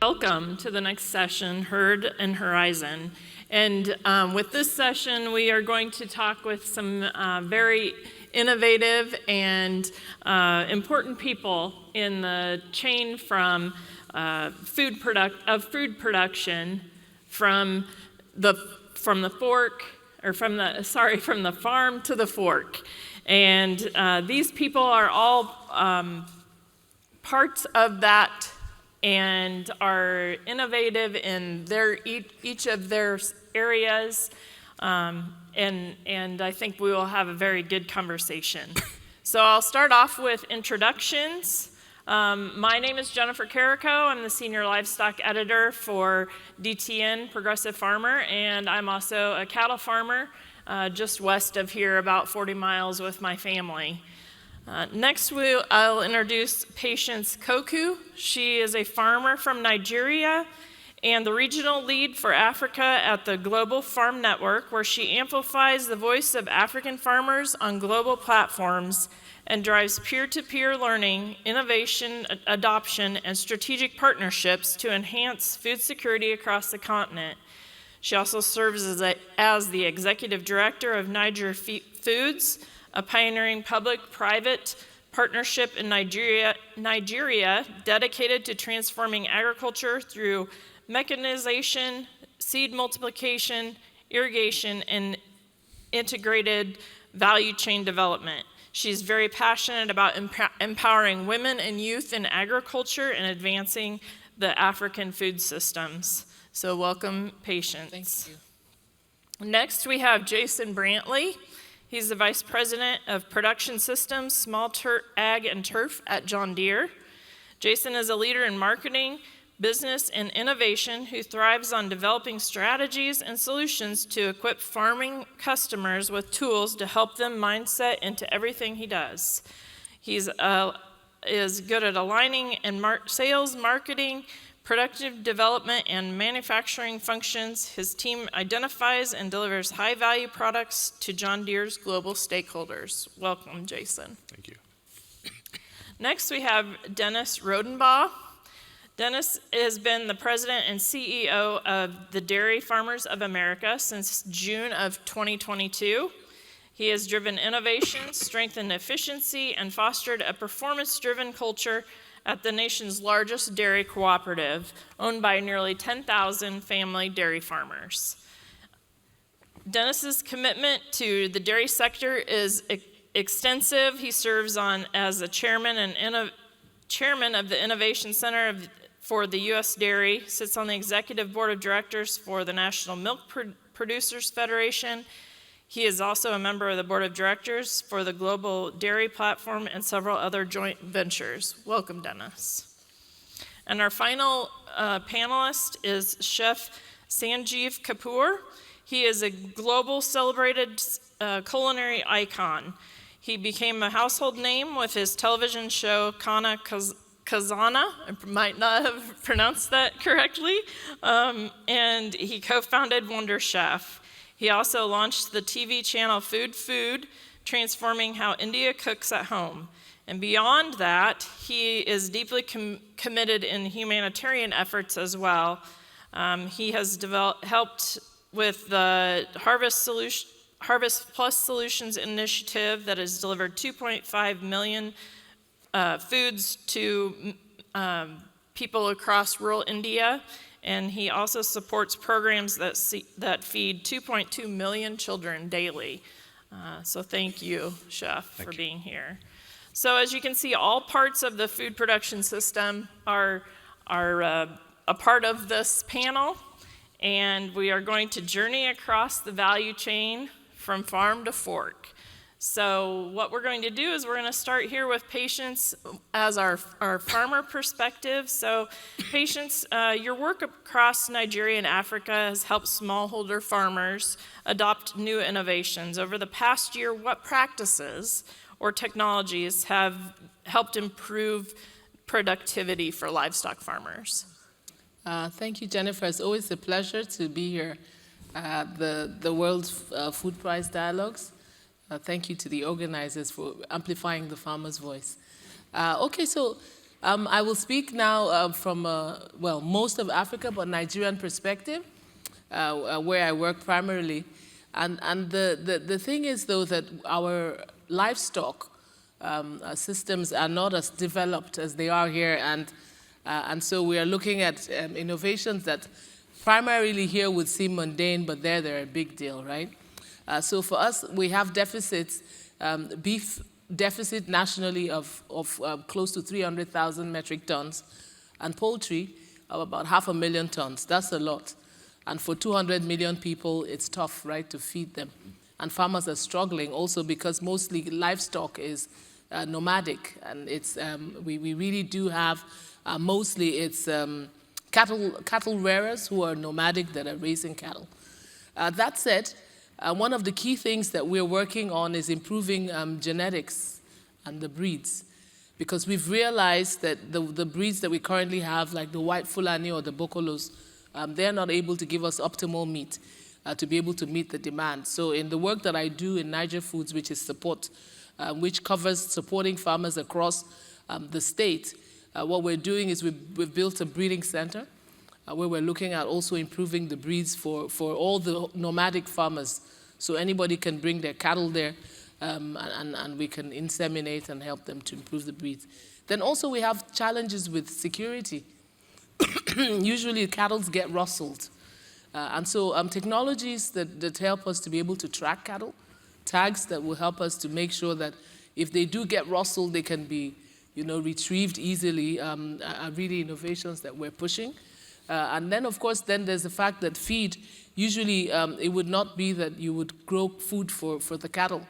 welcome to the next session, Herd and Horizon. And with this session, we are going to talk with some very innovative and important people in the chain from food production, from the farm to the fork. And these people are all parts of that and are innovative in each of their areas, and I think we will have a very good conversation. So I'll start off with introductions. My name is Jennifer Carrico. I'm the Senior Livestock Editor for DTN, Progressive Farmer, and I'm also a cattle farmer just west of here, about 40 miles with my family. Next, I'll introduce Patience Koku. She is a farmer from Nigeria and the regional lead for Africa at the Global Farm Network, where she amplifies the voice of African farmers on global platforms and drives peer-to-peer learning, innovation, adoption, and strategic partnerships to enhance food security across the continent. She also serves as the executive director of Niger Foods, a pioneering public-private partnership in Nigeria dedicated to transforming agriculture through mechanization, seed multiplication, irrigation, and integrated value chain development. She's very passionate about empowering women and youth in agriculture and advancing the African food systems. So welcome, Patience. Thank you. Next, we have Jason Brantley. He's the Vice President of Production Systems, Small Ag and Turf at John Deere. Jason is a leader in marketing, business, and innovation who thrives on developing strategies and solutions to equip farming customers with tools to help them mindset into everything he does. He's is good at aligning and sales, marketing, productive development, and manufacturing functions. His team identifies and delivers high-value products to John Deere's global stakeholders. Welcome, Jason. Thank you. Next, we have Dennis Rodenbaugh. Dennis has been the president and CEO of the Dairy Farmers of America since June of 2022. He has driven innovation, strengthened efficiency, and fostered a performance-driven culture at the nation's largest dairy cooperative, owned by nearly 10,000 family dairy farmers. Dennis's commitment to the dairy sector is extensive. He serves as the chairman of the Innovation Center for the U.S. Dairy, sits on the executive board of directors for the National Milk Producers Federation. He is also a member of the board of directors for the Global Dairy Platform and several other joint ventures. Welcome, Dennis. And our final panelist is Chef Sanjeev Kapoor. He is a global celebrated culinary icon. He became a household name with his television show Kana Kazana. I might not have pronounced that correctly. And he co-founded Wonder Chef. He also launched the TV channel Food, transforming how India cooks at home. And beyond that, he is deeply committed in humanitarian efforts as well. He has helped with the Harvest Plus Solutions initiative that has delivered 2.5 million foods to people across rural India. And he also supports programs that feed 2.2 million children daily. So thank you, Chef, for being here. So as you can see, all parts of the food production system are a part of this panel, and we are going to journey across the value chain from farm to fork. So what we're going to do is we're going to start here with Patience as our farmer perspective. So Patience, your work across Nigeria and Africa has helped smallholder farmers adopt new innovations. Over the past year, what practices or technologies have helped improve productivity for livestock farmers? Thank you, Jennifer. It's always a pleasure to be here at the World Food Prize Dialogues. Thank you to the organizers for amplifying the farmer's voice. Okay, so I will speak now from, well, most of Africa, but Nigerian perspective, where I work primarily. And the thing is, though, that our livestock systems are not as developed as they are here. And so we are looking at innovations that primarily here would seem mundane, but there they're a big deal, right? So for us, we have deficits, beef deficit nationally of close to 300,000 metric tons, and poultry of about 500,000 tons. That's a lot. And for 200 million people, it's tough, right, to feed them. And farmers are struggling also because mostly livestock is nomadic, and it's we really do have mostly it's cattle rearers who are nomadic that are raising cattle. That said, one of the key things that we're working on is improving genetics and the breeds, because we've realized that the breeds that we currently have, like the white Fulani or the Bokolos, they're not able to give us optimal meat to be able to meet the demand. So in the work that I do in Niger Foods, which is support, which covers supporting farmers across the state, what we're doing is we've built a breeding center where we're looking at also improving the breeds for all the nomadic farmers. So anybody can bring their cattle there and we can inseminate and help them to improve the breeds. Then also we have challenges with security. Usually cattle get rustled. And so technologies that help us to be able to track cattle, tags that will help us to make sure that if they do get rustled, they can be retrieved easily, are really innovations that we're pushing. And then, of course, then there's the fact that feed, usually it would not be that you would grow food for the cattle.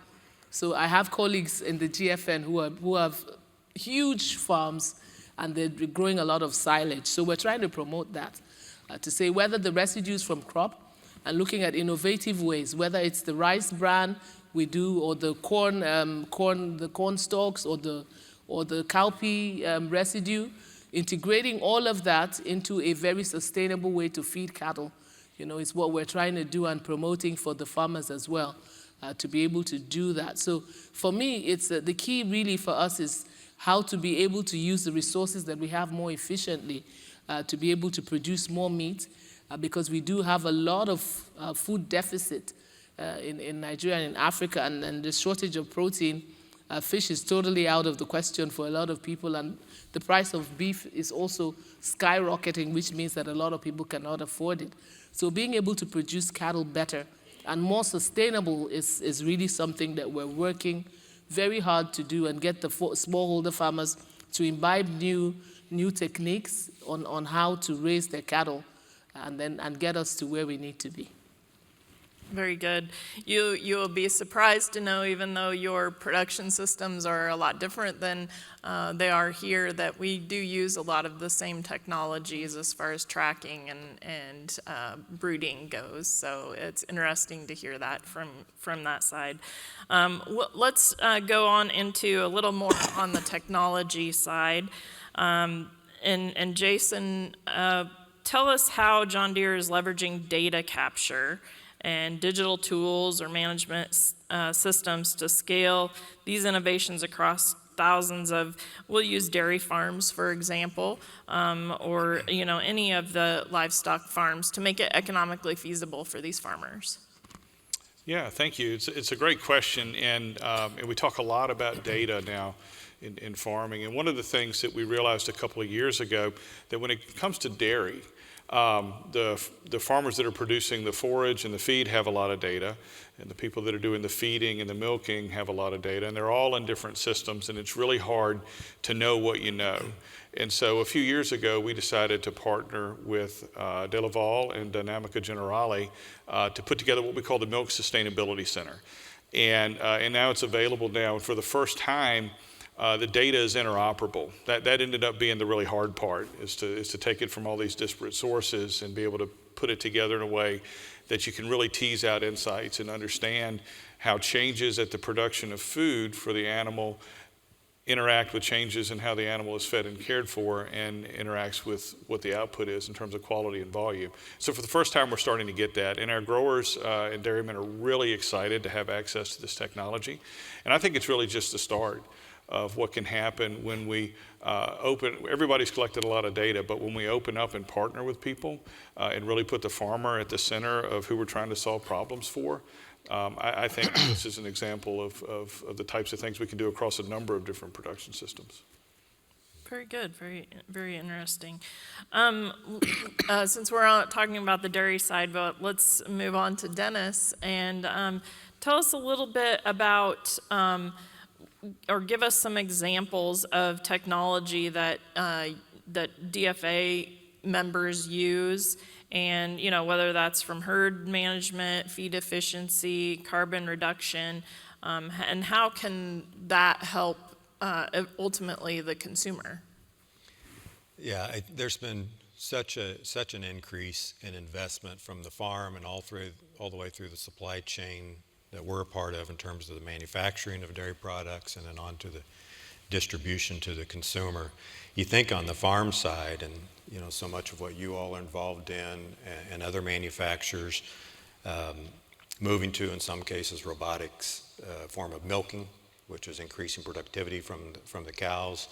So I have colleagues in the GFN who have huge farms, and they're growing a lot of silage. So we're trying to promote that, to say whether the residues from crop and looking at innovative ways, whether it's the rice bran we do, or the corn stalks, or the cowpea residue, integrating all of that into a very sustainable way to feed cattle, is what we're trying to do and promoting for the farmers as well, to be able to do that. So for me, it's the key really for us is how to be able to use the resources that we have more efficiently to be able to produce more meat, because we do have a lot of food deficit in Nigeria and in Africa, and the shortage of protein. Fish is totally out of the question for a lot of people, and the price of beef is also skyrocketing, which means that a lot of people cannot afford it. So being able to produce cattle better and more sustainable is really something that we're working very hard to do, and get the smallholder farmers to imbibe new techniques on how to raise their cattle and get us to where we need to be. Very good. You will be surprised to know, even though your production systems are a lot different than they are here, that we do use a lot of the same technologies as far as tracking and brooding goes. So it's interesting to hear that from that side. Let's go on into a little more on the technology side. And Jason, tell us how John Deere is leveraging data capture and digital tools or management systems to scale these innovations across thousands of, we'll use dairy farms, for example, or any of the livestock farms, to make it economically feasible for these farmers. Yeah, thank you. It's a great question, and we talk a lot about data now in farming. And one of the things that we realized a couple of years ago, that when it comes to dairy, the farmers that are producing the forage and the feed have a lot of data, and the people that are doing the feeding and the milking have a lot of data, and they're all in different systems, and it's really hard to know what you know. And so a few years ago, we decided to partner with De Laval and Dinamica Generale to put together what we call the Milk Sustainability Center. And now it's available now. For the first time, the data is interoperable. That ended up being the really hard part, is to take it from all these disparate sources and be able to put it together in a way that you can really tease out insights and understand how changes at the production of food for the animal interact with changes in how the animal is fed and cared for, and interacts with what the output is in terms of quality and volume. So for the first time, we're starting to get that, and our growers and dairymen are really excited to have access to this technology. And I think it's really just the start. of what can happen when we everybody's collected a lot of data, but when we open up and partner with people and really put the farmer at the center of who we're trying to solve problems for, I think this is an example of the types of things we can do across a number of different production systems. Very good, very, very interesting. Since we're talking about the dairy side, but let's move on to Dennis and tell us a little bit about, or give us some examples of technology that that DFA members use, and whether that's from herd management, feed efficiency, carbon reduction, and how can that help ultimately the consumer? Yeah, there's been such an increase in investment from the farm and all the way through the supply chain that we're a part of in terms of the manufacturing of dairy products and then on to the distribution to the consumer. You think on the farm side, and so much of what you all are involved in and other manufacturers, moving to, in some cases, robotics form of milking, which is increasing productivity from the cows,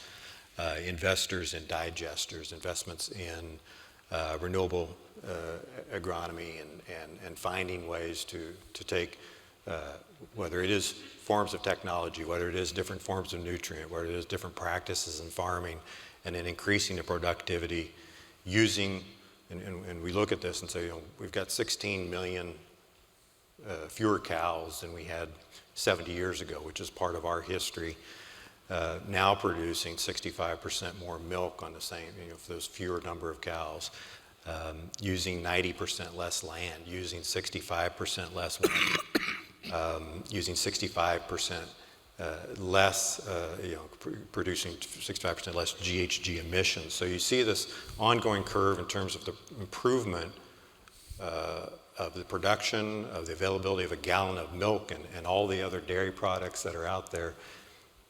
investors in digesters, investments in renewable agronomy and finding ways to take, whether it is forms of technology, whether it is different forms of nutrient, whether it is different practices in farming, and then increasing the productivity using, and we look at this and say, we've got 16 million fewer cows than we had 70 years ago, which is part of our history, now producing 65% more milk on the same, for those fewer number of cows, using 90% less land, using 65% less water, using 65% less, producing 65% less GHG emissions. So you see this ongoing curve in terms of the improvement of the production, of the availability of a gallon of milk and all the other dairy products that are out there,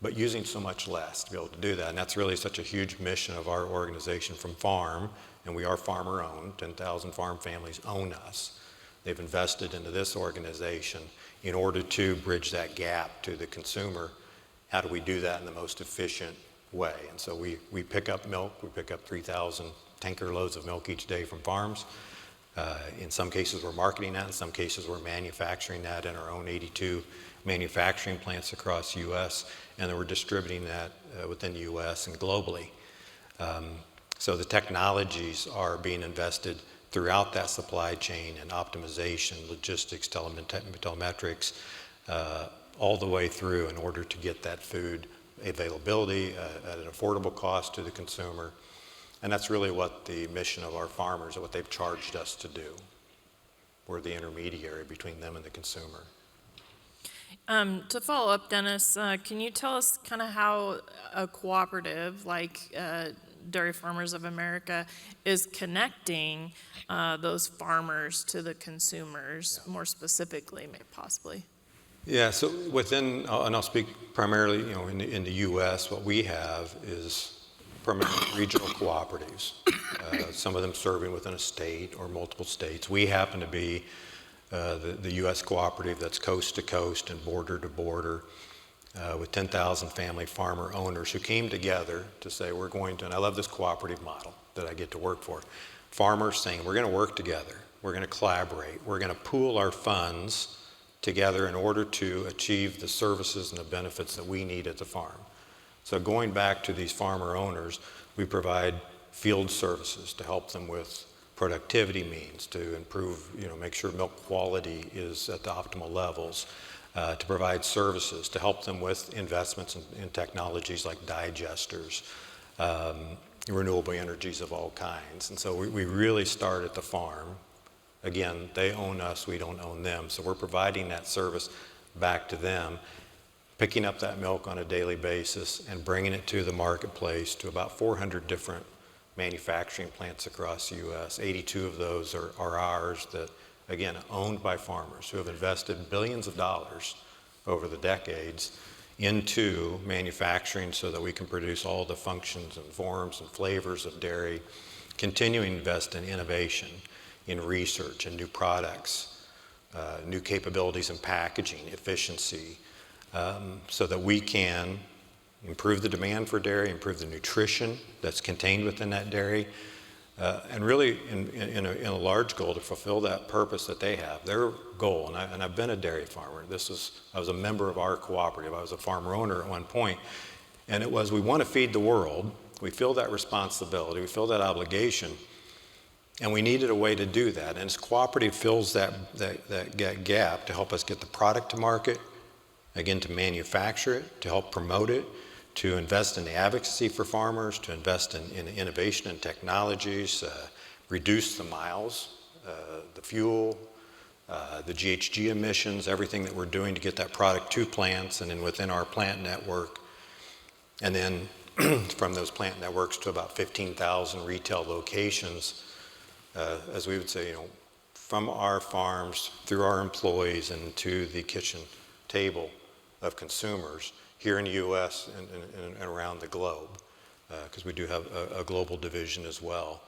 but using so much less to be able to do that. And that's really such a huge mission of our organization from farm, and we are farmer owned. 10,000 farm families own us. They've invested into this organization in order to bridge that gap to the consumer. How do we do that in the most efficient way? And so we pick up milk. We pick up 3,000 tanker loads of milk each day from farms. In some cases, we're marketing that. In some cases, we're manufacturing that in our own 82 manufacturing plants across the U.S., and then we're distributing that within the U.S. and globally. So the technologies are being invested throughout that supply chain and optimization, logistics, telemetrics, all the way through in order to get that food availability at an affordable cost to the consumer. And that's really what the mission of our farmers and what they've charged us to do. We're the intermediary between them and the consumer. To follow up, Dennis, can you tell us kind of how a cooperative like Dairy Farmers of America is connecting those farmers to the consumers, more specifically, maybe possibly? Yeah, so within, and I'll speak primarily, in the U.S., what we have is primarily regional cooperatives, some of them serving within a state or multiple states. We happen to be the U.S. cooperative that's coast to coast and border to border with 10,000 family farmer owners who came together to say we're going to, and I love this cooperative model that I get to work for, farmers saying we're going to work together, we're going to collaborate, we're going to pool our funds together in order to achieve the services and the benefits that we need at the farm. So going back to these farmer owners, we provide field services to help them with productivity means, to improve, make sure milk quality is at the optimal levels, to provide services, to help them with investments in technologies like digesters, renewable energies of all kinds. And so we really start at the farm. Again, they own us, we don't own them. So we're providing that service back to them, picking up that milk on a daily basis and bringing it to the marketplace to about 400 different manufacturing plants across the U.S. 82 of those are ours that, again, owned by farmers who have invested billions of dollars over the decades into manufacturing so that we can produce all the functions and forms and flavors of dairy, continuing to invest in innovation, in research and new products, new capabilities in packaging, efficiency, so that we can improve the demand for dairy, improve the nutrition that's contained within that dairy, and really in a large goal to fulfill that purpose that they have. Their goal, and I've been a dairy farmer. I was a member of our cooperative. I was a farmer owner at one point, and it was, we want to feed the world. We feel that responsibility. We feel that obligation. And we needed a way to do that. And this cooperative fills that gap to help us get the product to market, again, to manufacture it, to help promote it, to invest in the advocacy for farmers, to invest in innovation and technologies, reduce the miles, the fuel, the GHG emissions, everything that we're doing to get that product to plants and then within our plant network. And then from those plant networks to about 15,000 retail locations, as we would say, from our farms through our employees and to the kitchen table of consumers here in the U.S. and around the globe, because we do have a global division as well.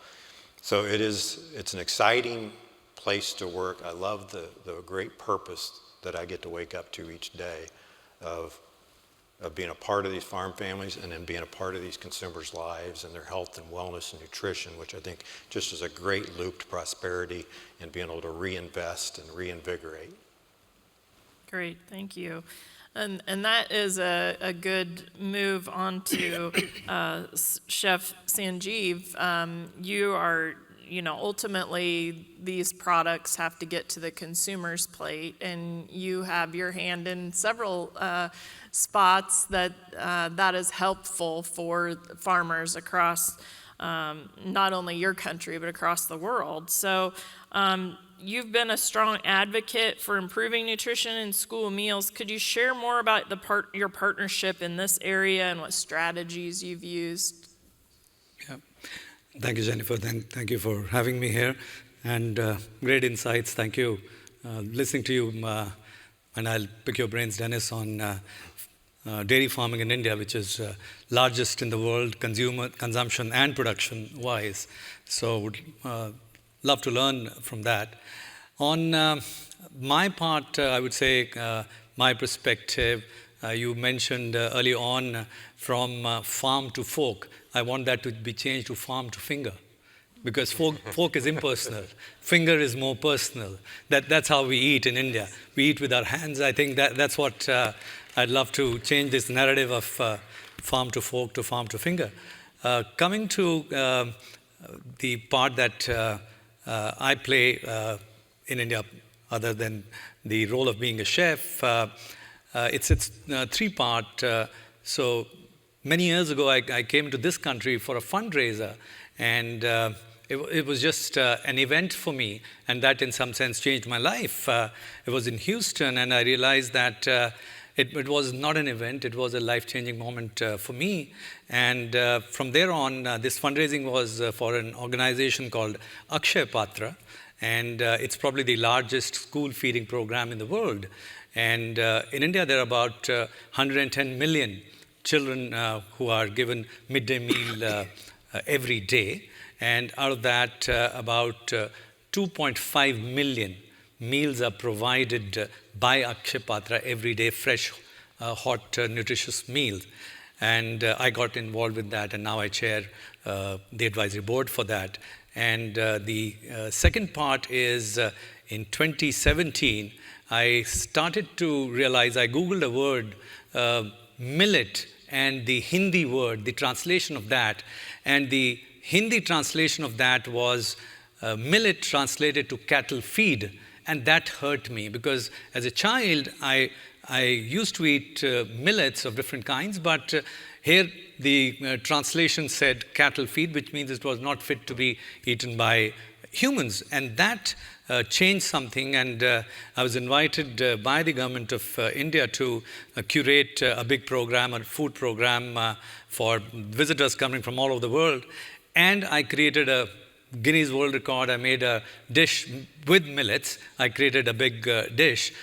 So it's an exciting place to work. I love the great purpose that I get to wake up to each day of being a part of these farm families and then being a part of these consumers' lives and their health and wellness and nutrition, which I think just is a great loop to prosperity and being able to reinvest and reinvigorate. Great, thank you. And that is a good move on to Chef Sanjeev. You are, ultimately these products have to get to the consumer's plate, and you have your hand in several spots that is helpful for farmers across not only your country but across the world. So you've been a strong advocate for improving nutrition in school meals. Could you share more about your partnership in this area and what strategies you've used? Yeah. Thank you, Jennifer. Thank you for having me here, and great insights. Thank you. Listening to you, and I'll pick your brains, Dennis, on dairy farming in India, which is largest in the world, consumption and production wise. So would love to learn from that. On my part, I would say my perspective, you mentioned early on from farm to fork. I want that to be changed to farm to finger, because fork is impersonal. Finger is more personal. That's how we eat in India. We eat with our hands. I think that's what I'd love to change, this narrative of farm to fork to farm to finger. Coming to the part that I play in India, other than the role of being a chef, it's three-part. So many years ago, I came to this country for a fundraiser, and it was just an event for me, and that in some sense changed my life. It was in Houston, and I realized that it was not an event, it was a life-changing moment for me. And from there on, this fundraising was for an organization called Akshay Patra, and it's probably the largest school feeding program in the world. And in India, there are about 110 million children who are given midday meal every day. And out of that, about 2.5 million meals are provided by Akshay Patra every day, fresh, hot, nutritious meals. And I got involved with that, and now I chair the advisory board for that. And the second part is in 2017, I started to realize, I Googled a word, millet, and the Hindi word, the translation of that. And the Hindi translation of that was millet translated to cattle feed. And that hurt me, because as a child, I used to eat millets of different kinds, but here the translation said cattle feed, which means it was not fit to be eaten by humans. And that changed something, and I was invited by the government of India to curate a big program, a food program for visitors coming from all over the world. And I created a Guinness World Record. I made a dish with millets. I created a big dish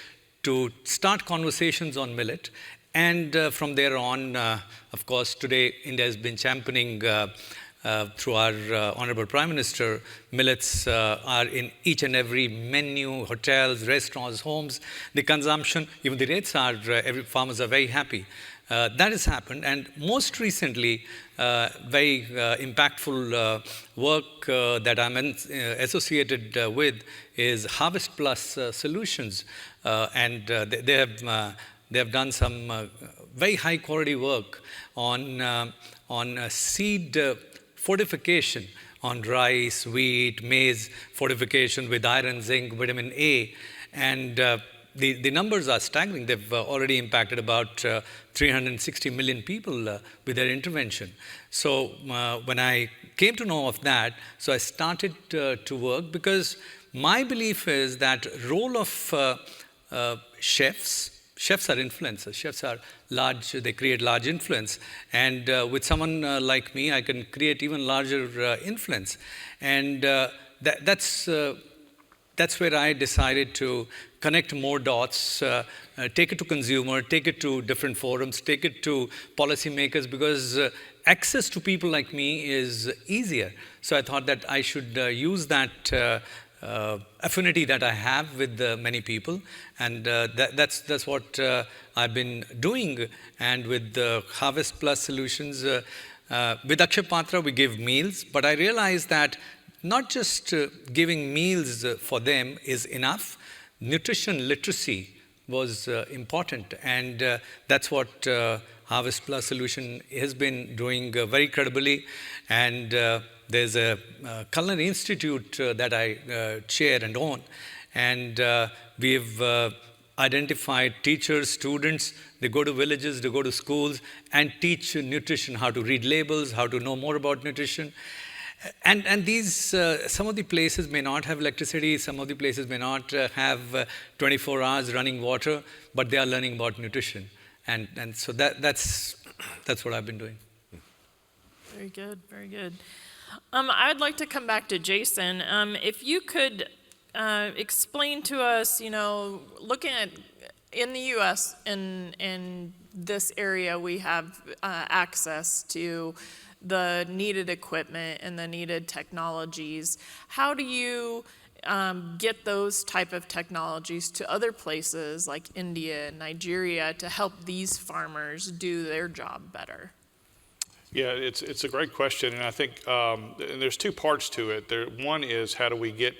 to start conversations on millet. And from there on, of course, today India has been championing through our Honorable Prime Minister. Millets are in each and every menu, hotels, restaurants, homes. The consumption, even the rates are, farmers are very happy. That has happened, and most recently, very impactful work that I'm associated with is Harvest Plus Solutions, and they have done some very high quality work on seed fortification, on rice, wheat, maize fortification with iron, zinc, vitamin A, and the numbers are staggering. They've already impacted about 360 million people with their intervention. So when I came to know of that, so I started to work, because my belief is that role of chefs are influencers. Chefs are large, they create large influence. And with someone like me, I can create even larger influence. And that's where I decided to connect more dots, take it to consumer, take it to different forums, take it to policymakers, because access to people like me is easier. So I thought that I should use that affinity that I have with many people, and that's what I've been doing. And with the Harvest Plus Solutions, with Akshay Patra, we give meals, but I realized that not just giving meals for them is enough. Nutrition literacy was important, and that's what Harvest Plus Solution has been doing very credibly. And there's a Culinary Institute that I chair and own, and we've identified teachers, students. They go to villages, they go to schools and teach nutrition, how to read labels, how to know more about nutrition. And these, some of the places may not have electricity, some of the places may not have 24 hours running water, but they are learning about nutrition. And so that's what I've been doing. Very good, very good. I'd like to come back to Jason. If you could explain to us, looking at in the U.S. in this area, we have access to the needed equipment and the needed technologies. How do you get those type of technologies to other places like India and Nigeria to help these farmers do their job better? Yeah, it's a great question, and I think and there's two parts to it. One is, how do we get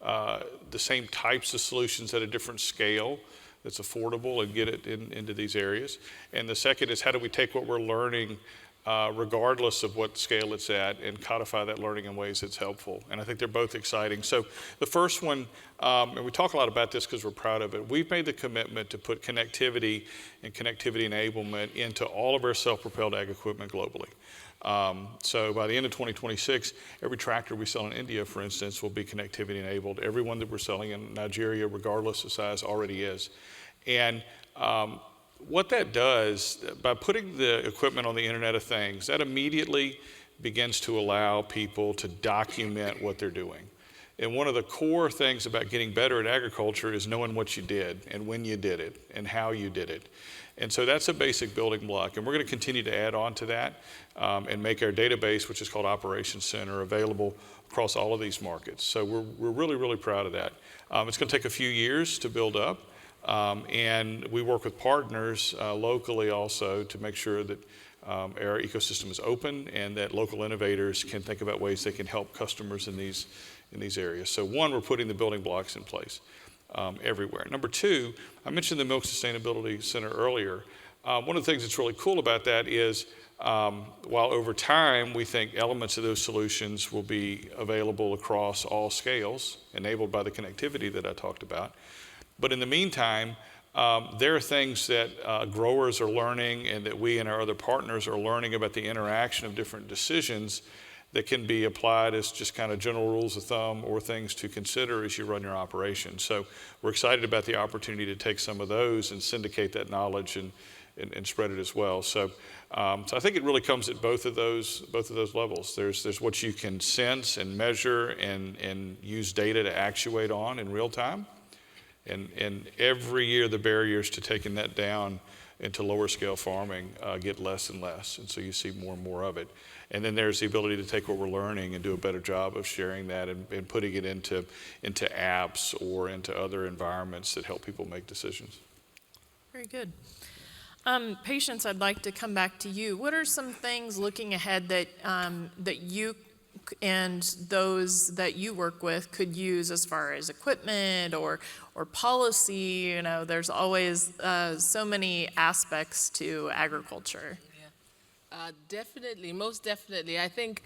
the same types of solutions at a different scale that's affordable and get it into these areas? And the second is, how do we take what we're learning, regardless of what scale it's at, and codify that learning in ways that's helpful? And I think they're both exciting. So the first one, and we talk a lot about this because we're proud of it, we've made the commitment to put connectivity and connectivity enablement into all of our self-propelled ag equipment globally. So by the end of 2026, every tractor we sell in India, for instance, will be connectivity enabled. Every one that we're selling in Nigeria, regardless of size, already is. And what that does, by putting the equipment on the Internet of Things, that immediately begins to allow people to document what they're doing. And one of the core things about getting better at agriculture is knowing what you did and when you did it and how you did it. And so that's a basic building block. And we're going to continue to add on to that and make our database, which is called Operations Center, available across all of these markets. So we're really, really proud of that. It's going to take a few years to build up. And we work with partners locally also to make sure that our ecosystem is open and that local innovators can think about ways they can help customers in these areas. So one, we're putting the building blocks in place everywhere. Number two, I mentioned the Milk Sustainability Center earlier. One of the things that's really cool about that is while over time we think elements of those solutions will be available across all scales, enabled by the connectivity that I talked about, but in the meantime, there are things that growers are learning and that we and our other partners are learning about the interaction of different decisions that can be applied as just kind of general rules of thumb or things to consider as you run your operation. So we're excited about the opportunity to take some of those and syndicate that knowledge and spread it as well. So I think it really comes at both of those levels. There's what you can sense and measure and use data to actuate on in real time. And every year the barriers to taking that down into lower scale farming get less and less. And so you see more and more of it. And then there's the ability to take what we're learning and do a better job of sharing that and putting it into apps or into other environments that help people make decisions. Very good. Patience, I'd like to come back to you. What are some things looking ahead that that you and those that you work with could use as far as equipment or policy? You know, there's always so many aspects to agriculture. Definitely, most definitely. I think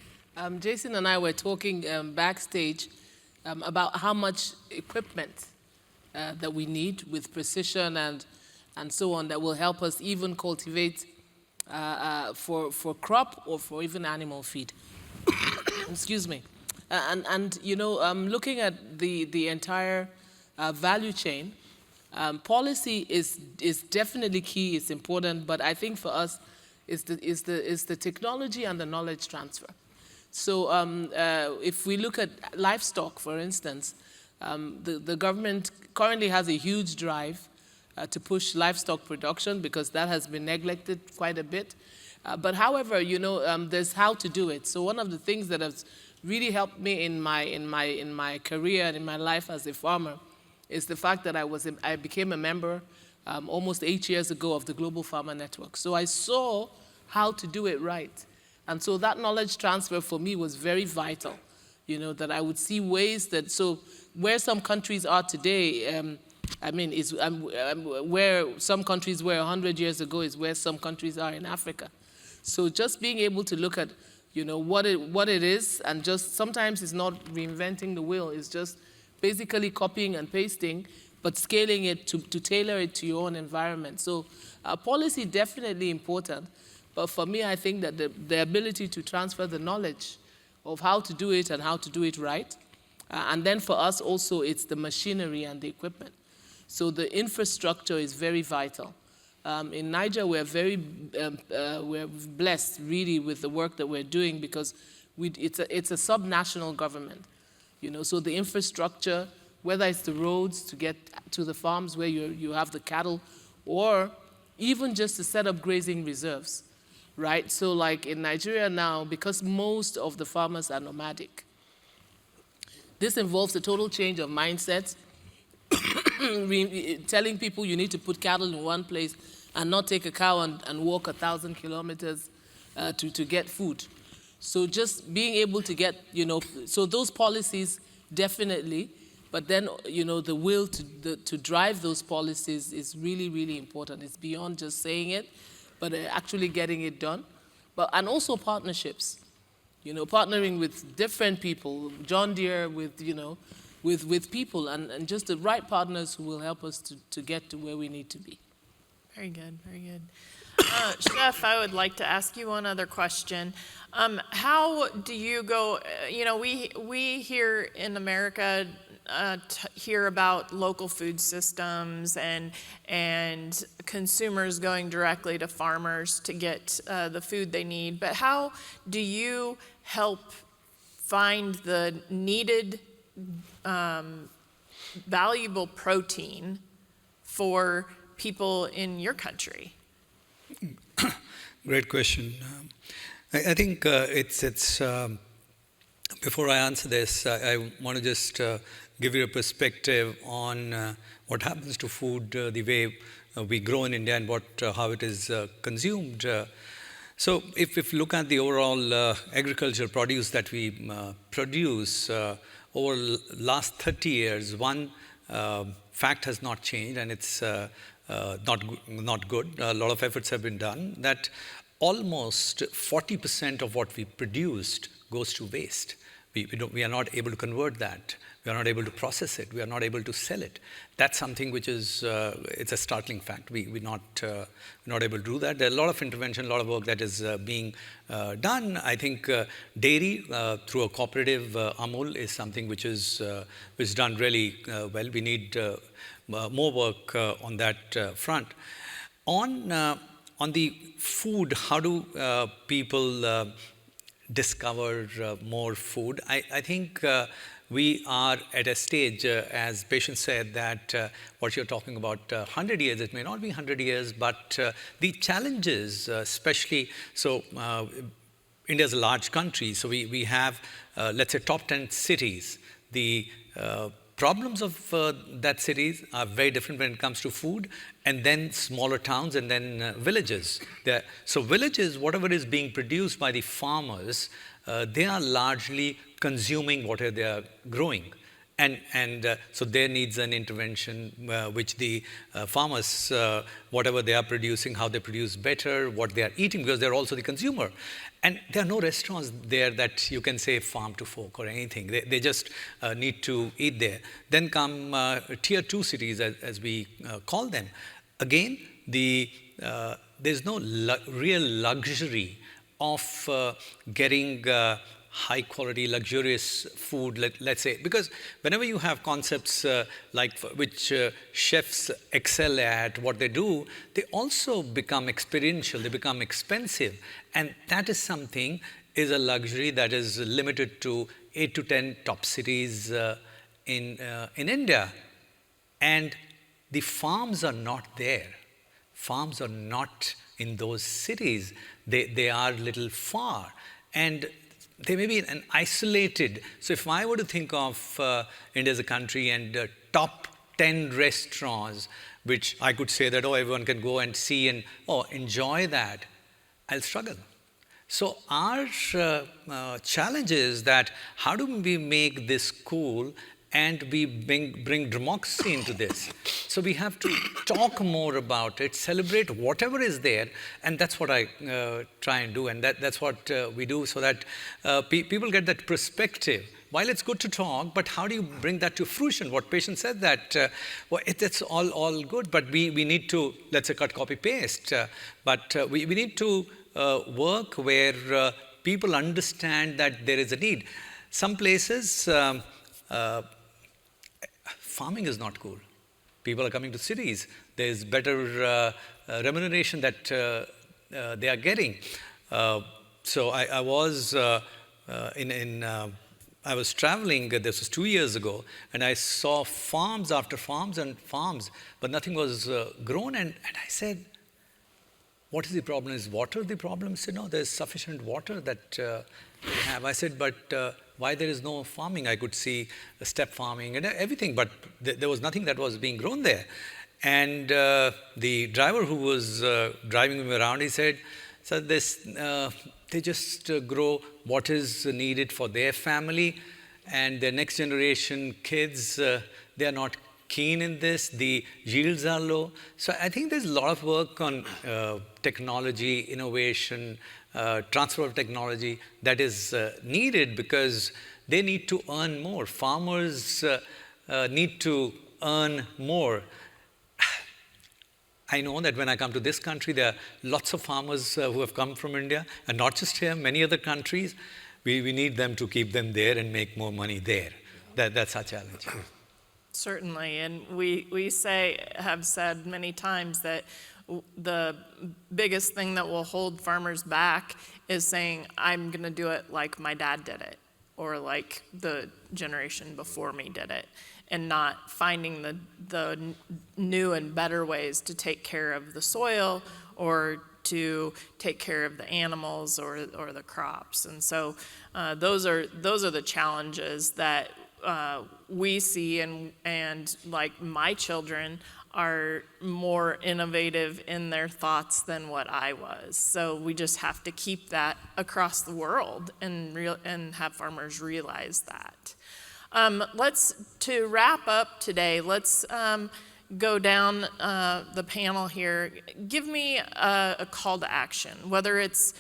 Jason and I were talking backstage about how much equipment that we need with precision and so on that will help us even cultivate for crop or for even animal feed. Excuse me. And you know, looking at the entire value chain, policy is definitely key. It's important, but I think for us, is the technology and the knowledge transfer. So if we look at livestock, for instance, the government currently has a huge drive to push livestock production because that has been neglected quite a bit. But however, you know, there's how to do it. So one of the things that has really helped me in my career and in my life as a farmer is the fact that I became a member almost 8 years ago of the Global Farmer Network. So I saw how to do it right. And so that knowledge transfer for me was very vital, you know, that I would see ways that, so where some countries are today, I mean, is where some countries were 100 years ago is where some countries are in Africa. So just being able to look at, you know, what it is, and just sometimes it's not reinventing the wheel, it's just basically copying and pasting, but scaling it to tailor it to your own environment. So policy definitely important, but for me, I think that the ability to transfer the knowledge of how to do it and how to do it right, and then for us also, it's the machinery and the equipment. So the infrastructure is very vital. In Niger, we're we're blessed really with the work that we're doing because it's a subnational government, you know. So the infrastructure, whether it's the roads to get to the farms where you have the cattle, or even just to set up grazing reserves, right? So like in Nigeria now, because most of the farmers are nomadic, this involves a total change of mindset, telling people you need to put cattle in one place and not take a cow and walk 1,000 kilometers to get food. So just being able to get, you know, so those policies definitely, but then, you know, the will to drive those policies is really, really important. It's beyond just saying it, but actually getting it done. And also partnerships, you know, partnering with different people, John Deere with, you know, with people and just the right partners who will help us to get to where we need to be. Very good, very good. Chef, I would like to ask you one other question. How do you go, you know, we here in America hear about local food systems and consumers going directly to farmers to get the food they need, but how do you help find the needed valuable protein for people in your country? Great question. I think it's before I answer this, I want to just give you a perspective on what happens to food, the way we grow in India and how it is consumed. So if you look at the overall agricultural produce that we produce, over the last 30 years, one fact has not changed, and it's not good. A lot of efforts have been done, that almost 40% of what we produced goes to waste. We are not able to convert that. We are not able to process it. We are not able to sell it. That's something which is, it's a startling fact. We're not able to do that. There's a lot of intervention, a lot of work that is being done. I think dairy through a cooperative, Amul, is something which is done really well. We need more work on that front. On the food, how do people discover more food? I think we are at a stage, as Patience said, that what you're talking about 100 years, it may not be 100 years, but the challenges, especially, so India is a large country, so we have, let's say, top 10 cities. The problems of that cities are very different when it comes to food, and then smaller towns, and then villages. So villages, whatever is being produced by the farmers, they are largely consuming whatever they are growing. And so there needs an intervention which the farmers, whatever they are producing, how they produce better, what they are eating, because they're also the consumer. And there are no restaurants there that you can say farm to fork or anything. They just need to eat there. Then come tier 2 cities, as we call them. Again, there's no real luxury of getting high quality, luxurious food, let's say, because whenever you have concepts which chefs excel at what they do, they also become experiential, they become expensive. And that is something, is a luxury that is limited to 8 to 10 top cities in India. And the farms are not there. Farms are not in those cities. They are a little far. And they may be an isolated. So if I were to think of India as a country and top 10 restaurants, which I could say that, everyone can go and see and, enjoy that, I'll struggle. So our challenge is that how do we make this cool and we bring democracy into this? So we have to talk more about it, celebrate whatever is there, and that's what I try and do, and that's what we do, so that people get that perspective. While it's good to talk, but how do you bring that to fruition? What patient said that, it's all good, but we need to, let's say, cut, copy, paste, but we need to work where people understand that there is a need. Some places, farming is not cool. People are coming to cities. There's better remuneration that they are getting. So I was I was traveling, this was 2 years ago, and I saw farms after farms and farms, but nothing was grown. And I said, what is the problem? Is water the problem? He said, no, there's sufficient water that we have. I said, but why there is no farming? I could see step farming and everything, but there was nothing that was being grown there. And the driver who was driving me around, he said, so they just grow what is needed for their family, and their next generation kids, they are not keen in this, the yields are low. So I think there's a lot of work on technology, innovation, transfer of technology that is needed, because they need to earn more. Farmers need to earn more. I know that when I come to this country, there are lots of farmers who have come from India, and not just here, many other countries. We need them to keep them there and make more money there. That's our challenge. Certainly, and we have said many times that the biggest thing that will hold farmers back is saying, I'm going to do it like my dad did it, or like the generation before me did it, and not finding the new and better ways to take care of the soil or to take care of the animals or the crops. And so those are the challenges that we see, and like my children are more innovative in their thoughts than what I was. So we just have to keep that across the world and have farmers realize that. To wrap up today, let's go down the panel here. Give me a call to action, whether it's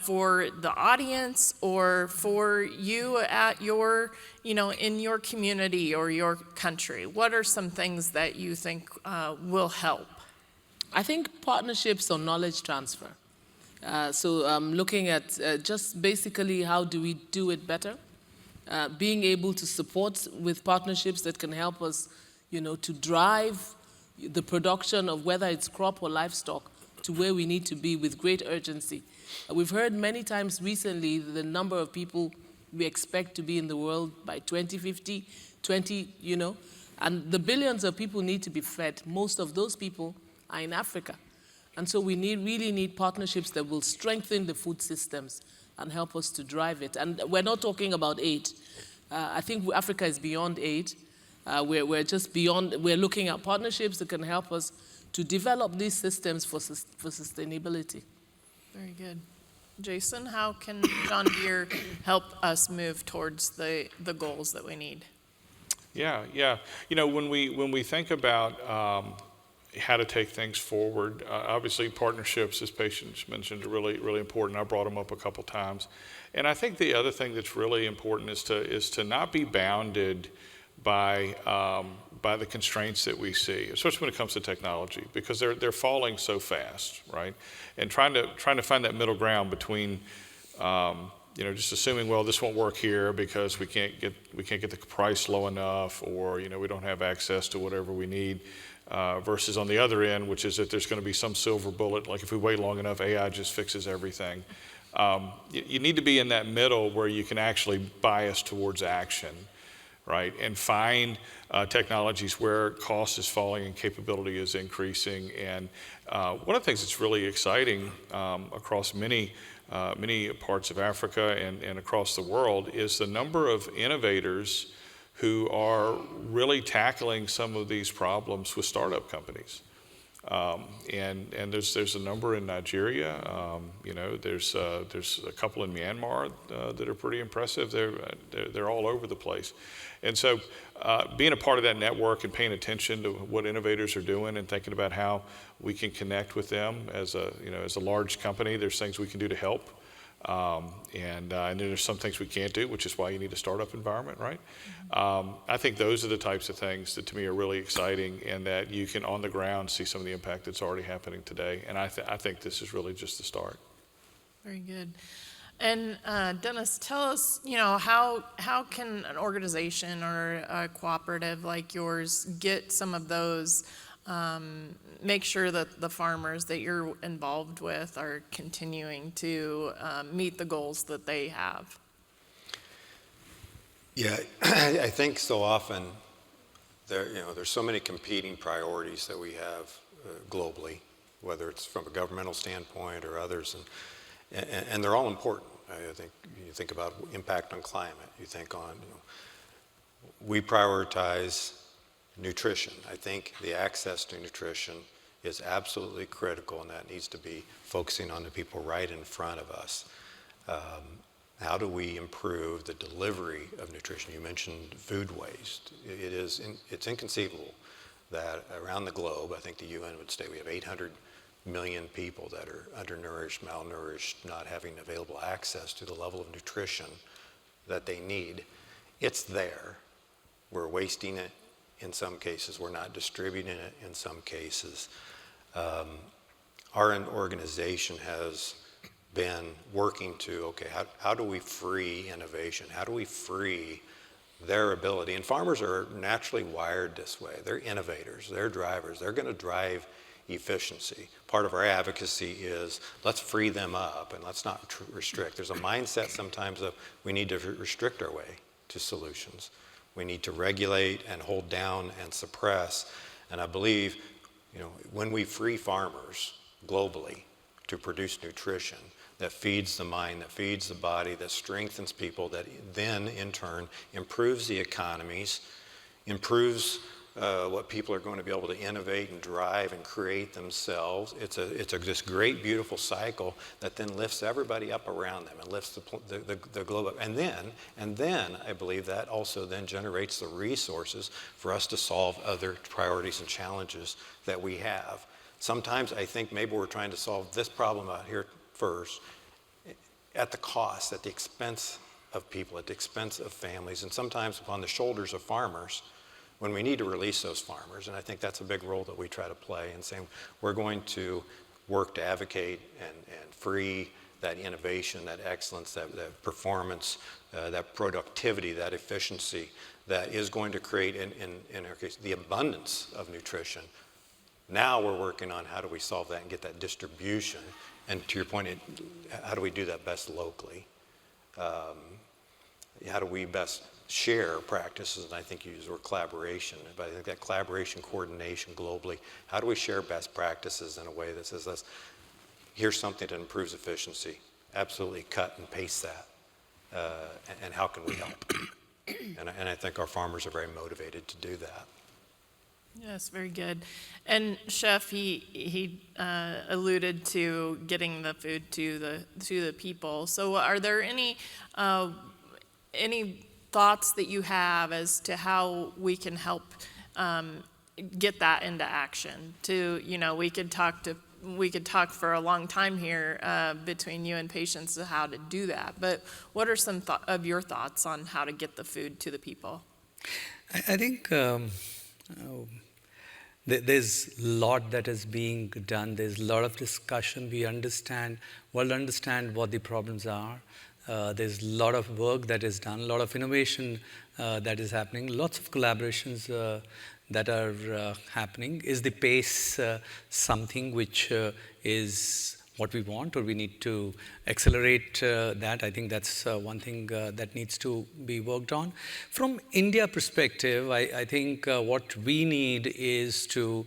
for the audience or for you at your, in your community or your country. What are some things that you think will help? I think partnerships on knowledge transfer. So I'm looking at just basically how do we do it better? Being able to support with partnerships that can help us, to drive the production of whether it's crop or livestock to where we need to be with great urgency. We've heard many times recently the number of people we expect to be in the world by 2050, and the billions of people need to be fed. Most of those people are in Africa. And so we really need partnerships that will strengthen the food systems and help us to drive it. And we're not talking about aid. I think Africa is beyond aid. We're just beyond, we're looking at partnerships that can help us to develop these systems for sustainability. Very good. Jason, how can John Deere help us move towards the goals that we need? Yeah. You know, when we think about how to take things forward, obviously partnerships, as Patience mentioned, are really important. I brought them up a couple times, and I think the other thing that's really important is to not be bounded by the constraints that we see, especially when it comes to technology, because they're falling so fast, right? And trying to find that middle ground between you know, just assuming, well, this won't work here because we can't get the price low enough, or, you know, we don't have access to whatever we need, versus on the other end, which is that there's going to be some silver bullet, like if we wait long enough, AI just fixes everything. You need to be in that middle where you can actually bias towards action, right? And find technologies where cost is falling and capability is increasing. And one of the things that's really exciting across many parts of Africa and across the world is the number of innovators who are really tackling some of these problems with startup companies. And there's a number in Nigeria. You know, there's a couple in Myanmar that are pretty impressive. They're all over the place. And so being a part of that network and paying attention to what innovators are doing and thinking about how we can connect with them as a large company, there's things we can do to help. And then there's some things we can't do, which is why you need a startup environment, right? I think those are the types of things that to me are really exciting, and that you can on the ground see some of the impact that's already happening today. And I think this is really just the start. Very good. And Dennis, tell us, you know, how can an organization or a cooperative like yours get some of those, make sure that the farmers that you're involved with are continuing to meet the goals that they have? Yeah, I think so often there's so many competing priorities that we have globally, whether it's from a governmental standpoint or others, and they're all important. I think you think about impact on climate. You think on, we prioritize nutrition. I think the access to nutrition is absolutely critical, and that needs to be focusing on the people right in front of us. How do we improve the delivery of nutrition? You mentioned food waste. It's inconceivable that around the globe, I think the UN would say we have 800 million people that are undernourished, malnourished, not having available access to the level of nutrition that they need. It's there. We're wasting it in some cases. We're not distributing it in some cases. Our organization has been working to, how do we free innovation? How do we free their ability? And farmers are naturally wired this way. They're innovators. They're drivers. They're going to drive efficiency. Part of our advocacy is let's free them up and let's not restrict. There's a mindset sometimes of we need to restrict our way to solutions. We need to regulate and hold down and suppress. And I believe, when we free farmers globally to produce nutrition that feeds the mind, that feeds the body, that strengthens people, that then in turn improves the economies, improves what people are going to be able to innovate and drive and create themselves. It's this great, beautiful cycle that then lifts everybody up around them and lifts the globe up. And then I believe that also then generates the resources for us to solve other priorities and challenges that we have. Sometimes I think maybe we're trying to solve this problem out here first at the cost, at the expense of people, at the expense of families, and sometimes upon the shoulders of farmers, when we need to release those farmers. And I think that's a big role that we try to play in saying we're going to work to advocate and free that innovation, that excellence, that performance, that productivity, that efficiency that is going to create, in our case, the abundance of nutrition. Now we're working on how do we solve that and get that distribution. And to your point, how do we do that best locally? How do we best share practices? And I think you use the word collaboration, but I think that collaboration, coordination globally, how do we share best practices in a way that says, here's something that improves efficiency, absolutely cut and paste that, and how can we help? And I think our farmers are very motivated to do that. Yes, very good. And Chef, he alluded to getting the food to the people. So, are there any thoughts that you have as to how we can help get that into action? We could talk for a long time here between you and patients of how to do that. But what are some of your thoughts on how to get the food to the people? I think there's a lot that is being done. There's a lot of discussion. We understand what the problems are. There's a lot of work that is done, a lot of innovation that is happening, lots of collaborations that are happening. Is the pace something which is what we want, or we need to accelerate that? I think that's one thing that needs to be worked on. From India perspective, I think what we need is to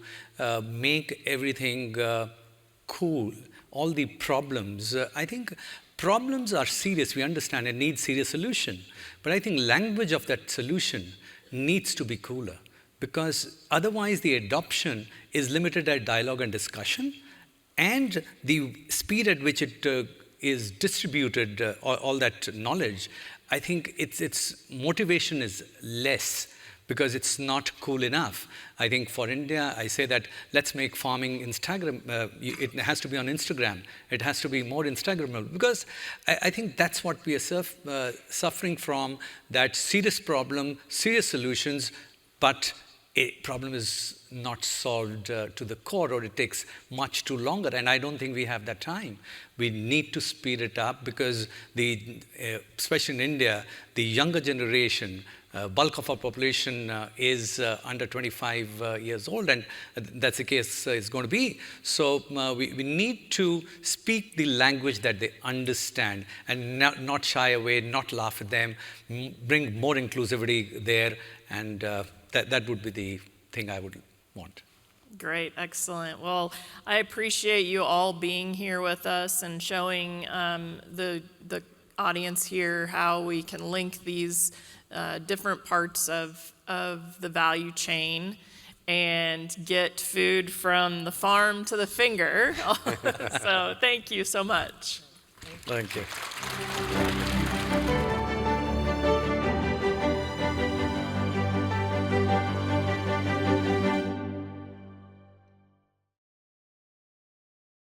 make everything cool. All the problems, I think problems are serious, we understand, and need serious solution. But I think language of that solution needs to be cooler, because otherwise the adoption is limited at dialogue and discussion, and the speed at which it is distributed, all that knowledge, I think its motivation is less, because it's not cool enough. I think for India, I say that let's make farming Instagram, it has to be on Instagram. It has to be more Instagrammable, because I think that's what we are suffering from, that serious problem, serious solutions, but a problem is not solved to the core, or it takes much too longer, and I don't think we have that time. We need to speed it up, because especially in India, the younger generation, bulk of our population is under 25 years old, and that's the case it's going to be. So we need to speak the language that they understand, and not shy away, not laugh at them, bring more inclusivity there, and that would be the thing I would want. Great, excellent. Well, I appreciate you all being here with us and showing the audience here how we can link these different parts of the value chain and get food from the farm to the finger. So thank you so much. Thank you.